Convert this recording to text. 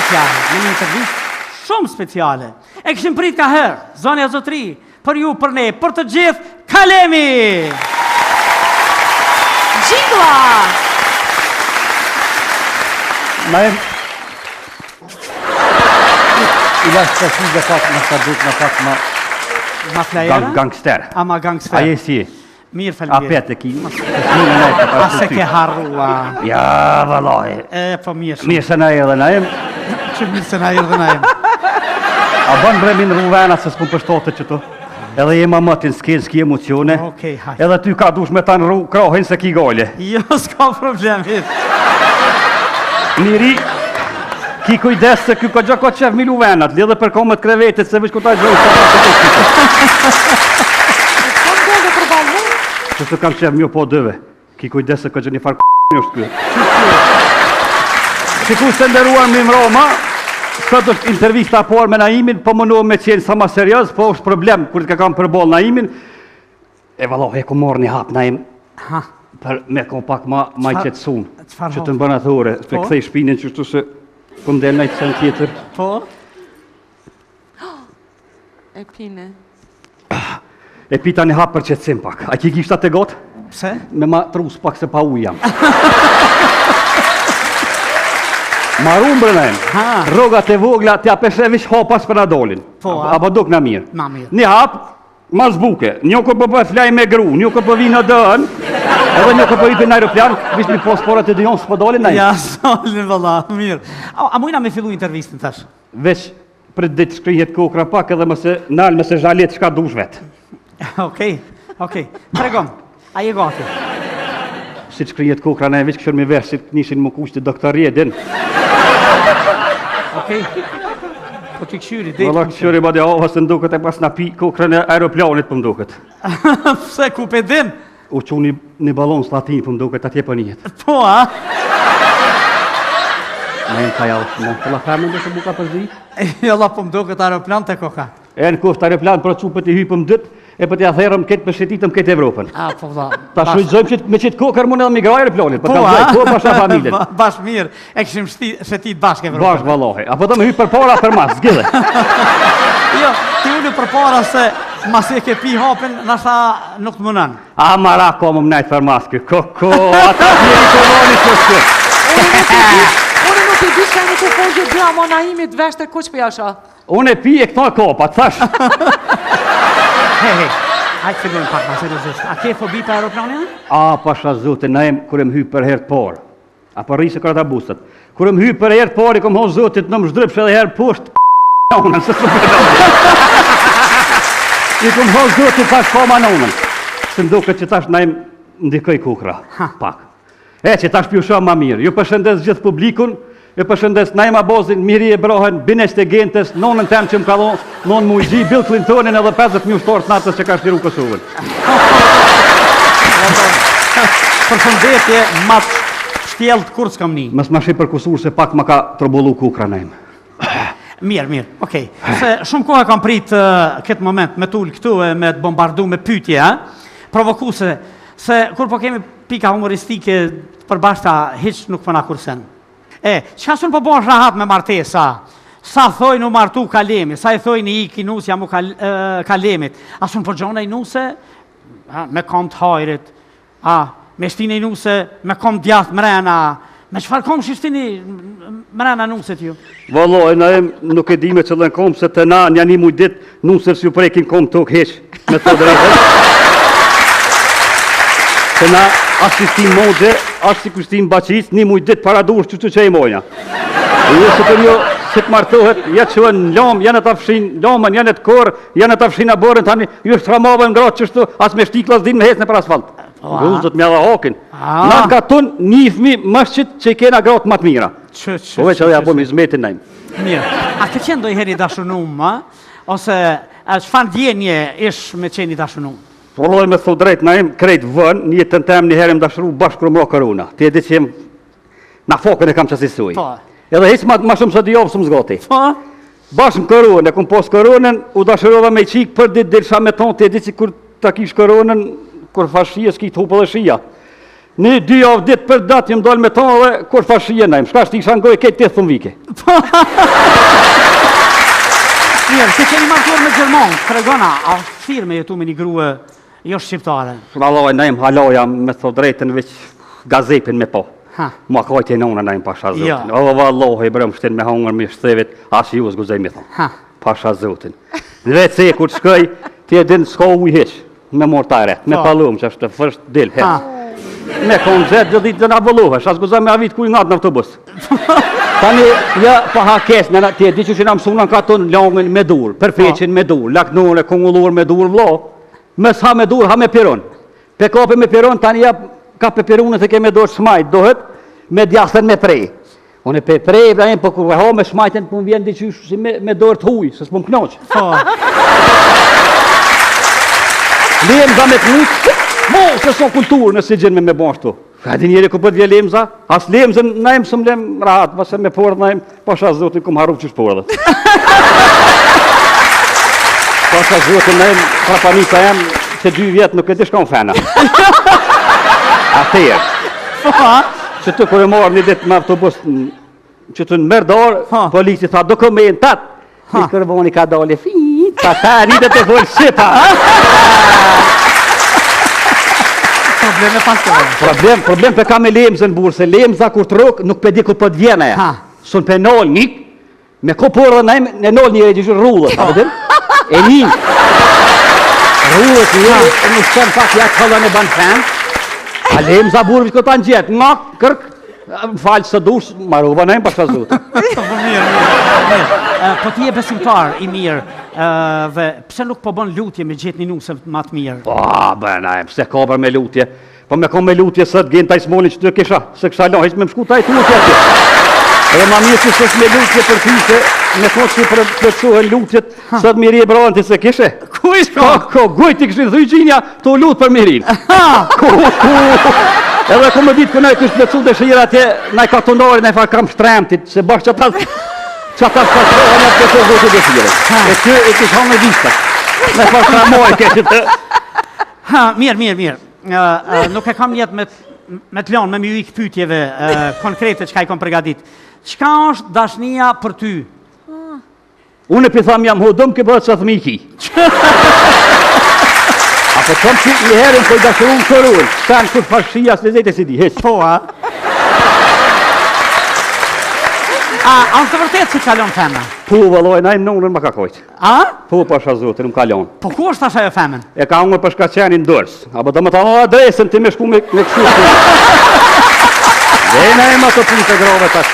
speciale, në një intervistë shumë speciale. E këshim prit ka herë, zonja zotri, për ju, për ne, për të gjithë, Kalemi! Gjingla! Ma e... I lasë të shi dhe pak më sa dhut, më pak më... Ma flajera? Gangster. Ama gangster. Aje si? Mirë falënderit. Apet e ki. A se ke harrua. Ja, vallaj. E, po mirë shumë. Mirë se na edhe na em. Që mirë se na edhe na em. A bën bremin rruvena se s'pun përshtote që tu. Edhe jema mëtin s'ki emocione. Okej, haj. Edhe ty ka dush me ta në krohin se ki gole. Jo, s'ka problem. Miri, ki kujdes se ky ka gjako qef milu venat, lidhe për komet krevetit se vish ku ta gjojnë sa të të që të kam qef mjo po dëve. Ki kujdes se ka gjë një farë një është kjo. Që ku se ndëruar mi mroma, sot është intervista por me Naimin, po mënu me qenë sa ma serios, po është problem kur të ka kam përbol Naimin. E valoh, e ku morë një hap Naim, për me kom pak ma i qetsun, që të mbën atë ore, për këthej shpinin që shtu se po mdel në i të sen tjetër. Po? E pine. E pita një hap për qetsim pak. A ki gishtat e gotë? Pse? Me ma trus pak se pa u jam. Marum brënajm. Rogat e vogla t'ja peshevish hopas për na dolin. Po, apo duk na mirë. Na mirë. Një hap, ma zbuke. Një kur po flaj me gru, një kur po vi në dën, edhe një kur po i për në aeroplan, vish një posporat e dion s'po dolin na ja, s'dolin valla, mirë. A mujna me fillu intervistin tash? Veç për ditë shkrihet kokra pak edhe mëse nalë mëse zhalet çka dush vet. Okej. Tregom, a je gati? Si të shkrijet kokra në e veç këshër me verë, si të nishin më kushtë doktorie din. Okej. Po t'i këshyri, dhe Valla këshyri ma dhe ova se nduket e pas na pi kokra në aeroplanit për mduket. Pse ku pe din? U që një balon slatin për mduket atje për njët. Po, a? Me në ka javë shumë, të la fermën dhe se buka për zi? Jalla po mduket aeroplan të koka. E në kuft aeroplan për çupët i hypëm dët, e për t'ja therëm këtë për shetitëm këtë Evropën. A, po vla. Ta shujtëzojmë me qitë kokër mund edhe migra aeroplanit, për Po, kam gjaj, po pasha familjen. Bash mirë, e këshim shetit bashkë Evropën. Bash valohi, apo do me hypë për para për mas, zgjidhe. Jo, ti ullu për para se mas e ke pi hapin, nashta nuk të mënan. A mara ko më mnajtë për maskë, koko, ata njeri të voni të shkë. Unë nuk i di që në të fogje dhja ma Naimit veshte kuq për jasha. Unë e pi e këto e kopa, të thash. Hej, hajtë fillojnë pak ma seriosisht. A ke fobi për aeroplanin? A, pasha zote, na em, kur em hypë për herë të parë. A për rrisë karta bustat. Kur em hypë për herë të parë, i kom honë zotit në më shdrypsh edhe herë poshtë, unën, se së përdo. I kom honë zotit tash koma në unën. Se nduke që tash na em ndikoj kukra, pak. E që tash pjusha ma mirë. Ju përshëndes gjithë publikun, ju përshëndes Naima Bozin, Miri e Brohen, Binesh të Gentes, nonën tem që më kalon, nonë Mujgji, Bill Clintonin edhe 50.000 ushtorë të natës që ka shtiru Kosovën. Përshëndetje, matë shtjellët kur s'kam ni. Mës ma shi për kusur se pak ma ka trobullu kukra Naim. Mirë, okej. Se shumë kohë kam prit këtë moment me tull këtu e me të bombardu me pytje, provokuse, se kur po kemi pika humoristike përbashta, hiq nuk përna kursen. Qka sun po bon rahat me martesa? Sa thojnë u martu Kalemi, sa i thojnë i iki nusja mu Kalemit, a sun po gjona i nuse me kom të hajrit, me shtini i nuse me kom djath mrena, me qëfar kom shishtini mrena nuset ju? Valloj, na em nuk e di me qëllën kom, se të na një një mujdit nusër si ju prekin kom tuk heq, me të drejtë. Se na ashtë shtim modje, ashtë si kushtim baqis, një mujdit para durës që e i mojna. E ju se për ju, se të martohet, ja që në lomë, janë të afshin lomën, janë të korë, janë të afshin aborën, tani ju shtramove në gratë qështu, as me shtiklas din me hecnë për asfalt. Ruzët me edhe hakin. Na ka ton njifmi mëshqit që i kena gratë matë mira. Po veç edhe ja po me zmetin najmë. Mirë, a këtë qenë do i heri dashunum, ose çfarë ndjenje ish me qeni dashunum? Poroj me thot drejt, na jem krejt vën, një jetën tem një herë më dashuru bashkë kërë mro korona. Ti e di që jem, na fokën e kam qasisuj. Edhe hiç ma shumë së dijovë së më zgoti. Bashkë më koronën, e kom posë koronën, u dashurova me qikë për ditë dilësha me tonë, ti e di që kur ta kish koronën, kur fash shia, s'ki të hupë dhe shia. Një 2 javë ditë për datë jëm dalë me tonë dhe kur fashije najmë, shka shti shangoj këtë 8 vike. Mirë, se qeni martuar me Gjermon, të regona, a firë me jetu me një grue jo shqiptare? Valoj, najmë haloja me thot drejten veç gazepin me po. Ha. Ma kajtë e nona najmë pasha zotin. Ja. O, valoj, brëm shtin me hongër me shtevit, asë ju zguzej me thonë. Ha. Pasha zotin. Në vetë se kur shkoj, ti e din s'ka uj heq, me mortare, me Po. palum që është fërsht dil, Ha. Me konë zetë gjë ditë dhe nga vëlluhesh, asë guzaj me avit kuj ngatë në autobus. Tani, ja, pa hakes, në ti e di që që nga mësuna në katon langën me dur, përfeqin me dur, laknore, kongullur me dur, vlo, mes ha me dur, ha me piron. Pe kape me piron, tani ja, ka pe pironet e ke me dorë shmajt, dohet, me djastën me prej. Unë e pe prej, Ibrahim, po kur ha me shmajten, po më vjen diqysh si me dorë të huj, se s'po më knoqë. Po. Lemza me të nuqë, mo, se so kulturë nëse gjenë me bashtu. Ka di njeri ku pët vje lemza, as lemzën na im sëm lem rahat, vase me porë na im, pasha zotin kum haru qysh porë dhe. Pasha zotin na im, prapanica jam, që 2 vjetë nuk e di shka në fena. Atëherë, Po. që të kërë marë një ditë me autobus, që të në mërdarë, Ha. polici tha dokumentat, i kërboni ka dole, fit, pa ta rritet e folë shqipa. Probleme pasore. Problem pe ka me lemzën burë, se lemza kur të rukë nuk pe di kur po të vjene. Ha. Sun pe nol njik, me ko porë dhe najmë, në nol një e gjithë rullët, a pëtëm? E një. Rullët një, në shqen pak ja të hëllën e banë fenë, a lemza burë vishko ta në gjetë, nga kërk, falë së dush, maruva najmë pasha zotë. Po mirë. Po ti e besimtar i mirë, dhe pse nuk po bën lutje me gjetë një nuse ma të mirë? Po, bëna, pse ka për me lutje. Po me ka me lutje sët gjen taj smolin që të kisha, se kësha lo, me më shku taj tutje atje. Edhe ma mirë që sës me lutje për ty se me thonë që përpërsuhen lutjet, sët miri e branti se kishe. Ku i shko? Ko, gujti kështu dhyqinja, të lutë për mirin. Ku. Edhe ku më ditë kënaj kështë plecu dhe shira atje, naj katonari, naj farë kam shtremtit, se bashkë që ata shpatrohen e të zotë dhe shire. E ty e kështë hanë e vista. Naj farë shramoj kështë të... Ha, mirë. Nuk e kam jetë me të lanë, me mjë ikë pytjeve konkrete që ka i kom përgadit. Qka është dashnia për ty? Unë e pitham jam hodëm ke bëhet që thëmi ki. Apo tëmë që i herën për dashurun kërun, shtanë kërë fashia së lezete si di, heqë. Po, a? A është të vërtet që kalon femën? Po, vëlloj, na im nonën më ka kojtë. A? Po, pasha zotin, më kalon. Po ku është asaj e femën? E ka unë për shkacenin dërës. Apo do më të adresën ti me shku me këshu. Dhe na im ato punë të grove tash.